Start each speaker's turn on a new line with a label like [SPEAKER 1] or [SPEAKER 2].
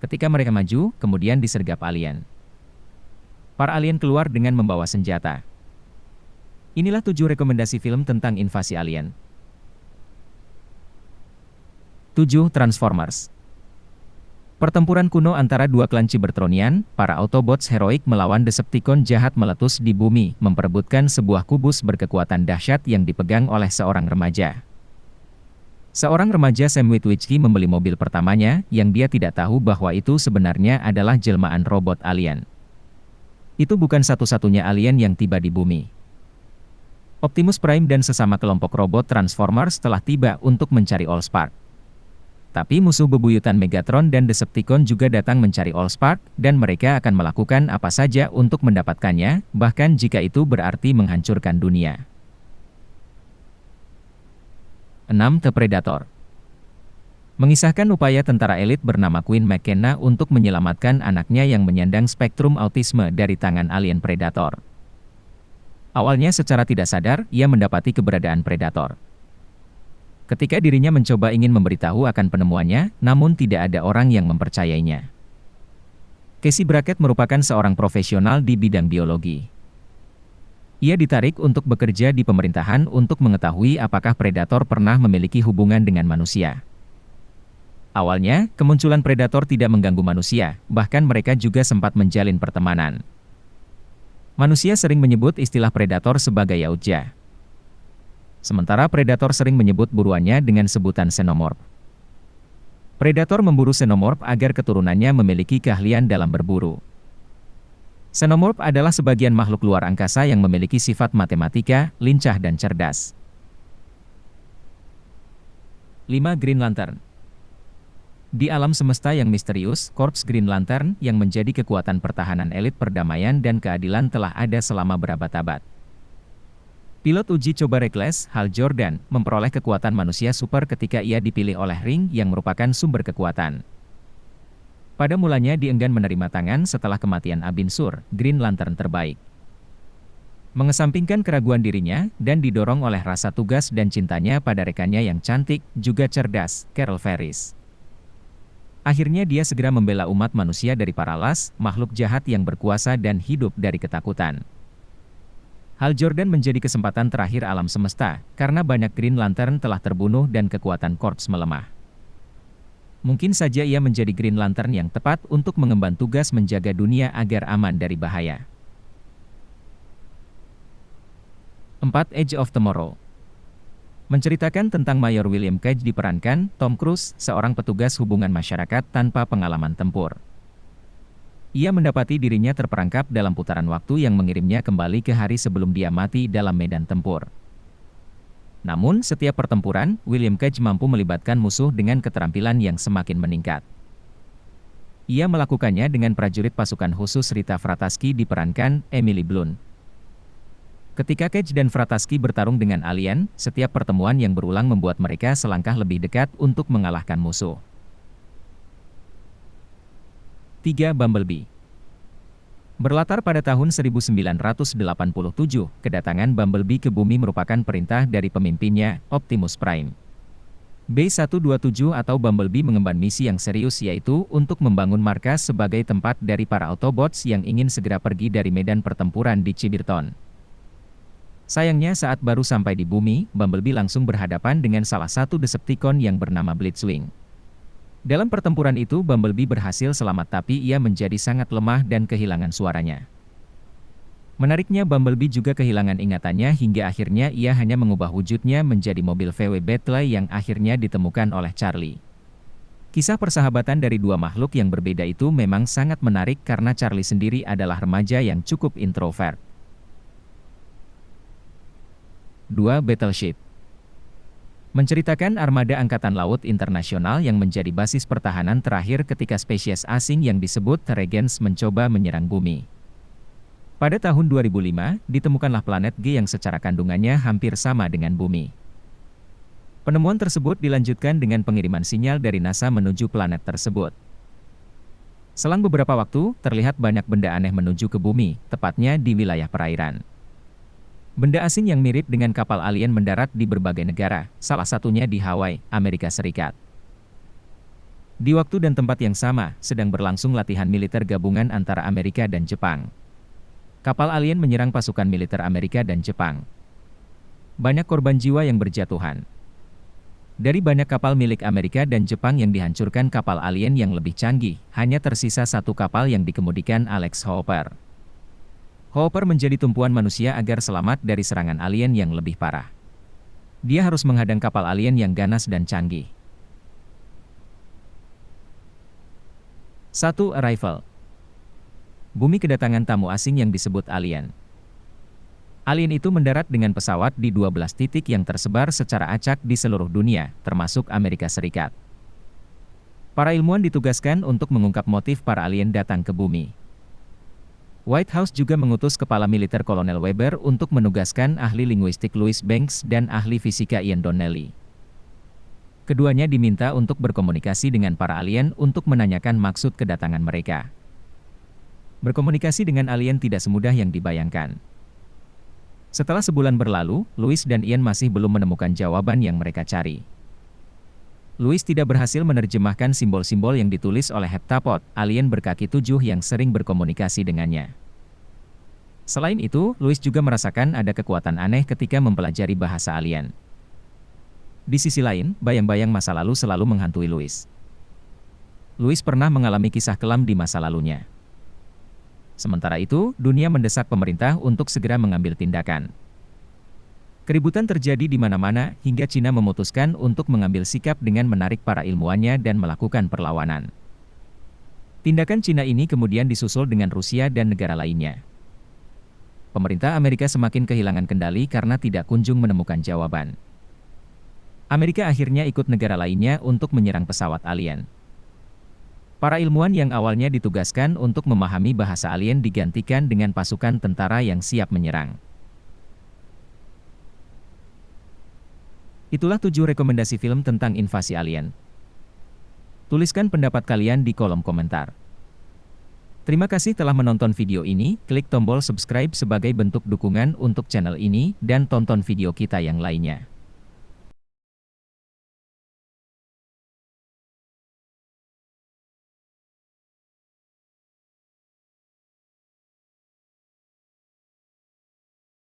[SPEAKER 1] Ketika mereka maju, kemudian disergap alien. Para alien keluar dengan membawa senjata. Inilah 7 rekomendasi film tentang invasi alien. 7. Transformers. Pertempuran kuno antara dua klan Cybertronian, para Autobots heroik melawan Decepticon jahat meletus di bumi, memperebutkan sebuah kubus berkekuatan dahsyat yang dipegang oleh seorang remaja. Seorang remaja Sam Witwicky membeli mobil pertamanya, yang dia tidak tahu bahwa itu sebenarnya adalah jelmaan robot alien. Itu bukan satu-satunya alien yang tiba di bumi. Optimus Prime dan sesama kelompok robot Transformers telah tiba untuk mencari Allspark. Tapi musuh bebuyutan Megatron dan Decepticon juga datang mencari Allspark, dan mereka akan melakukan apa saja untuk mendapatkannya, bahkan jika itu berarti menghancurkan dunia. 6. The Predator. Mengisahkan upaya tentara elit bernama Quinn McKenna untuk menyelamatkan anaknya yang menyandang spektrum autisme dari tangan alien Predator. Awalnya secara tidak sadar, ia mendapati keberadaan Predator. Ketika dirinya mencoba ingin memberitahu akan penemuannya, namun tidak ada orang yang mempercayainya. Casey Brackett merupakan seorang profesional di bidang biologi. Ia ditarik untuk bekerja di pemerintahan untuk mengetahui apakah predator pernah memiliki hubungan dengan manusia. Awalnya, kemunculan predator tidak mengganggu manusia, bahkan mereka juga sempat menjalin pertemanan. Manusia sering menyebut istilah predator sebagai yautja. Sementara predator sering menyebut buruannya dengan sebutan xenomorph. Predator memburu xenomorph agar keturunannya memiliki keahlian dalam berburu. Xenomorph adalah sebagian makhluk luar angkasa yang memiliki sifat matematika, lincah dan cerdas. 5. Green Lantern. Di alam semesta yang misterius, Korps Green Lantern yang menjadi kekuatan pertahanan elit perdamaian dan keadilan telah ada selama berabad-abad. Pilot uji coba Reckless, Hal Jordan, memperoleh kekuatan manusia super ketika ia dipilih oleh Ring yang merupakan sumber kekuatan. Pada mulanya dia enggan menerima tangan setelah kematian Abin Sur, Green Lantern terbaik. Mengesampingkan keraguan dirinya, dan didorong oleh rasa tugas dan cintanya pada rekannya yang cantik, juga cerdas, Carol Ferris. Akhirnya dia segera membela umat manusia dari para las, makhluk jahat yang berkuasa dan hidup dari ketakutan. Hal Jordan menjadi kesempatan terakhir alam semesta, karena banyak Green Lantern telah terbunuh dan kekuatan Korps melemah. Mungkin saja ia menjadi Green Lantern yang tepat untuk mengemban tugas menjaga dunia agar aman dari bahaya. 4. Edge of Tomorrow. Menceritakan tentang Mayor William Cage diperankan Tom Cruise, seorang petugas hubungan masyarakat tanpa pengalaman tempur. Ia mendapati dirinya terperangkap dalam putaran waktu yang mengirimnya kembali ke hari sebelum dia mati dalam medan tempur. Namun, setiap pertempuran, William Cage mampu melibatkan musuh dengan keterampilan yang semakin meningkat. Ia melakukannya dengan prajurit pasukan khusus Rita Vrataski diperankan Emily Blunt. Ketika Cage dan Vrataski bertarung dengan alien, setiap pertemuan yang berulang membuat mereka selangkah lebih dekat untuk mengalahkan musuh. 3. Bumblebee. Berlatar pada tahun 1987, kedatangan Bumblebee ke bumi merupakan perintah dari pemimpinnya, Optimus Prime. B-127 atau Bumblebee mengemban misi yang serius yaitu untuk membangun markas sebagai tempat dari para Autobots yang ingin segera pergi dari medan pertempuran di Cybertron. Sayangnya saat baru sampai di bumi, Bumblebee langsung berhadapan dengan salah satu Decepticon yang bernama Blitzwing. Dalam pertempuran itu Bumblebee berhasil selamat tapi ia menjadi sangat lemah dan kehilangan suaranya. Menariknya Bumblebee juga kehilangan ingatannya hingga akhirnya ia hanya mengubah wujudnya menjadi mobil VW Beetle yang akhirnya ditemukan oleh Charlie. Kisah persahabatan dari dua makhluk yang berbeda itu memang sangat menarik karena Charlie sendiri adalah remaja yang cukup introvert. 2. Battleship. Menceritakan armada angkatan laut internasional yang menjadi basis pertahanan terakhir ketika spesies asing yang disebut Tharagans mencoba menyerang bumi. Pada tahun 2005, ditemukanlah planet G yang secara kandungannya hampir sama dengan bumi. Penemuan tersebut dilanjutkan dengan pengiriman sinyal dari NASA menuju planet tersebut. Selang beberapa waktu, terlihat banyak benda aneh menuju ke bumi, tepatnya di wilayah perairan. Benda asing yang mirip dengan kapal alien mendarat di berbagai negara, salah satunya di Hawaii, Amerika Serikat. Di waktu dan tempat yang sama, sedang berlangsung latihan militer gabungan antara Amerika dan Jepang. Kapal alien menyerang pasukan militer Amerika dan Jepang. Banyak korban jiwa yang berjatuhan. Dari banyak kapal milik Amerika dan Jepang yang dihancurkan kapal alien yang lebih canggih, hanya tersisa satu kapal yang dikemudikan Alex Hooper. Hooper menjadi tumpuan manusia agar selamat dari serangan alien yang lebih parah. Dia harus menghadang kapal alien yang ganas dan canggih. 1. Arrival. Bumi kedatangan tamu asing yang disebut alien. Alien itu mendarat dengan pesawat di 12 titik yang tersebar secara acak di seluruh dunia, termasuk Amerika Serikat. Para ilmuwan ditugaskan untuk mengungkap motif para alien datang ke bumi. White House juga mengutus Kepala Militer Kolonel Weber untuk menugaskan ahli linguistik Louis Banks dan ahli fisika Ian Donnelly. Keduanya diminta untuk berkomunikasi dengan para alien untuk menanyakan maksud kedatangan mereka. Berkomunikasi dengan alien tidak semudah yang dibayangkan. Setelah sebulan berlalu, Louis dan Ian masih belum menemukan jawaban yang mereka cari. Louis tidak berhasil menerjemahkan simbol-simbol yang ditulis oleh heptapod, alien berkaki 7 yang sering berkomunikasi dengannya. Selain itu, Louis juga merasakan ada kekuatan aneh ketika mempelajari bahasa alien. Di sisi lain, bayang-bayang masa lalu selalu menghantui Louis. Louis pernah mengalami kisah kelam di masa lalunya. Sementara itu, dunia mendesak pemerintah untuk segera mengambil tindakan. Keributan terjadi di mana-mana hingga Cina memutuskan untuk mengambil sikap dengan menarik para ilmuwannya dan melakukan perlawanan. Tindakan Cina ini kemudian disusul dengan Rusia dan negara lainnya. Pemerintah Amerika semakin kehilangan kendali karena tidak kunjung menemukan jawaban. Amerika akhirnya ikut negara lainnya untuk menyerang pesawat alien. Para ilmuwan yang awalnya ditugaskan untuk memahami bahasa alien digantikan dengan pasukan tentara yang siap menyerang. Itulah 7 rekomendasi film tentang invasi alien. Tuliskan pendapat kalian di kolom komentar. Terima kasih telah menonton video ini, klik tombol subscribe sebagai bentuk dukungan untuk channel ini, dan tonton video kita yang lainnya.